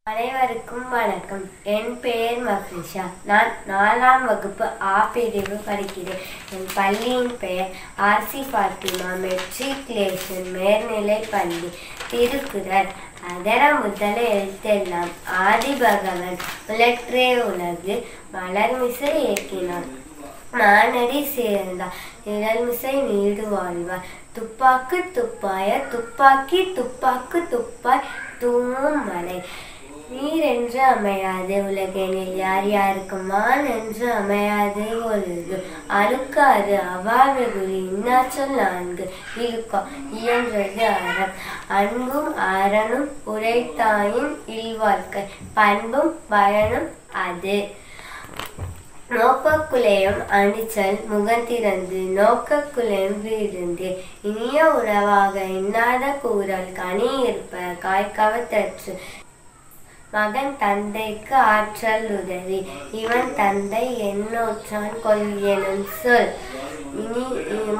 அனைவருக்கும் வணக்கம். என் பெயர் மஃப்ரிஷா. நான் 4ஆம் வகுப்பு ஆ பிரிவு படிக்கிறேன். என் பள்ளியின் பெயர் ஆர்சி ஃபாத்திமா மெட்ரிகுலேஷன் மேல்நிலை பள்ளி. திருக்குறள். அதர முதல எழுத்தெல்லாம் ஆதி பகவன் உலற்றே உலகு மலர்மிசை ஏக்கினான் மானடி சேர்ந்தார் நிழல்மிசை நீடு வாழ்வார் துப்பாக்கு துப்பாய துப்பாக்கி துப்பாக்கு துப்பாய் தூவும் மலை. நீர் என்று அமையாது உலகெனில் யார் யாருக்கு மான் என்று அமையாது ஒழுகு அழுக்காறு அவாவெகுளி இன்னாச்சொல் 4 இழுக்கா இயன்றது அறம் அன்பும் அறனும் உரைத்தாயின் இல்வாழ்க்கை பண்பும் பயனும் அது. நோக்கக்குலையும் அணிச்சல் முகந்திறந்து நோக்கக்குலையும் வீழ்ந்து இனிய உறவாக இன்னாத கூறல் கனி இருப்ப காய்கவத்தற்று மகன் தந்தைக்கு ஆற்றல் உதவி இவன் தந்தை என்னோற்றான் கொல் எனும் சொல். இனி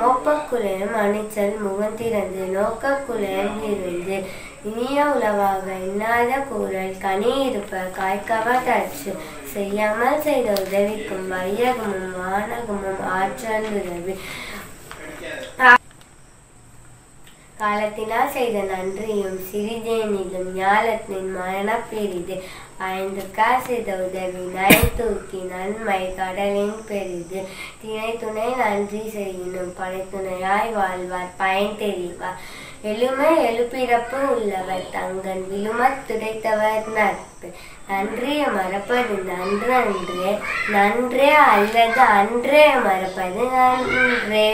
மோப்பக்குலையும் அணிச்சல் முகந்திறந்து நோக்கக்குலையும் இருந்து இனிய உளவாக இன்னாத கூறல் கனி இருப்ப காய்கவத்தற்று செய்யாமல் செய்த உதவிக்கும் வையகமும் வானகமும் ஆற்றல் உதவி. காலத்தினால் செய்த நன்றியும் சிறிதேனிலும் ஞாலத்தின் மரணப் பெரிது ஐந்துக்கா செய்த உதவி நயத்தூக்கி நன்மை கடலின் பெரிது திணை துணை நன்றி செய்யினும் படைத்துணையாய் வாழ்வார் பயன் தெரிவார். எழுமை எழுப்பிறப்பு உள்ளவர் தங்கன் விழுமத் துடைத்தவர் நட்பு. நன்றிய மறப்பது நன்று அன்றே நன்றே அல்லது அன்றே மறப்பது நன்றே.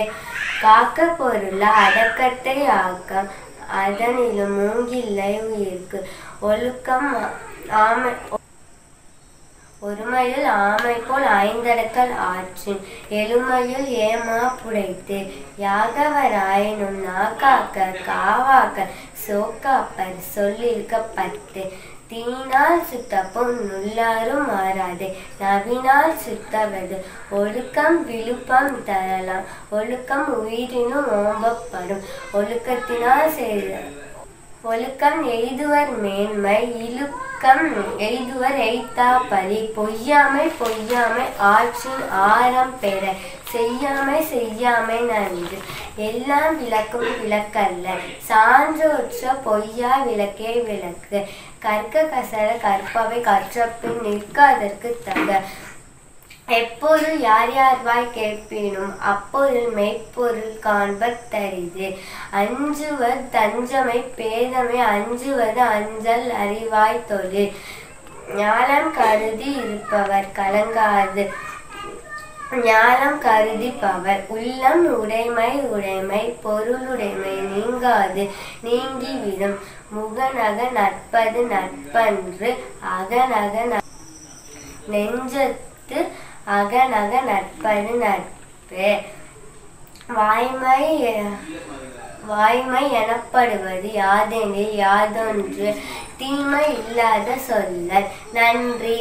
காக்க பொருள அடக்கத்தை ஆக்கம் அதனிலும் மூங்கில்லை உயிர்க்கு ஒழுக்கம் ஆமை ஒருமையில் ஆமை போல் 5 அடக்கல் ஆற்றின் எழுமையில் ஏமா புடைத்து யாகவராயினும் நாக்காக்க காவாக்க சோக்காப்பர் சொல்லிருக்கப்பட்டு தீனால் சுத்தப்பும் நுள்ளாரும் மாறாதே நவினால் சுத்தவது ஒழுக்கம் விழுப்பம் தரலாம் ஒழுக்கம் உயிரினும் ஓம்பப்படும் ஒழுக்கத்தினால் செய்த ஒழுக்கம் எய்துவர் மேன்மை இழுக்கம் எய்துவர் எய்த்தா பலி. பொய்யாமை பொய்யாமை ஆற்றின் ஆரம் பெற செய்யாமை செய்யாமை நன்று எல்லாம் விளக்கும் விளக்கல்ல சான்றோற்ற பொய்யா விளக்கே விளக்கு. கற்க கசட கற்பவை கற்றபின் நிற்க அதற்கு தக. எப்பொருள் யார் யார்வாய் கேட்பினும் அப்பொருள் மெய்ப்பொருள் காண்பத் தரிது. அஞ்சுவர் தஞ்சமை பேதமை அஞ்சுவது அஞ்சல் அறிவாய் தொழில். ஞானம் கருதி இருப்பவர் கலங்காது ஞானம் கருதி பவர். உள்ளம் உடைமை உடைமை பொருளுடைமை நீங்காது நீங்கிவிடும். முகநக நட்பது நட்பன்று அகநக நெஞ்சத்து அகநக நட்பது நட்பு. வாய்மை எனப்படுவது யாதெனில் யாதொன்று தீமை இல்லாத சொல்லல். நன்றி.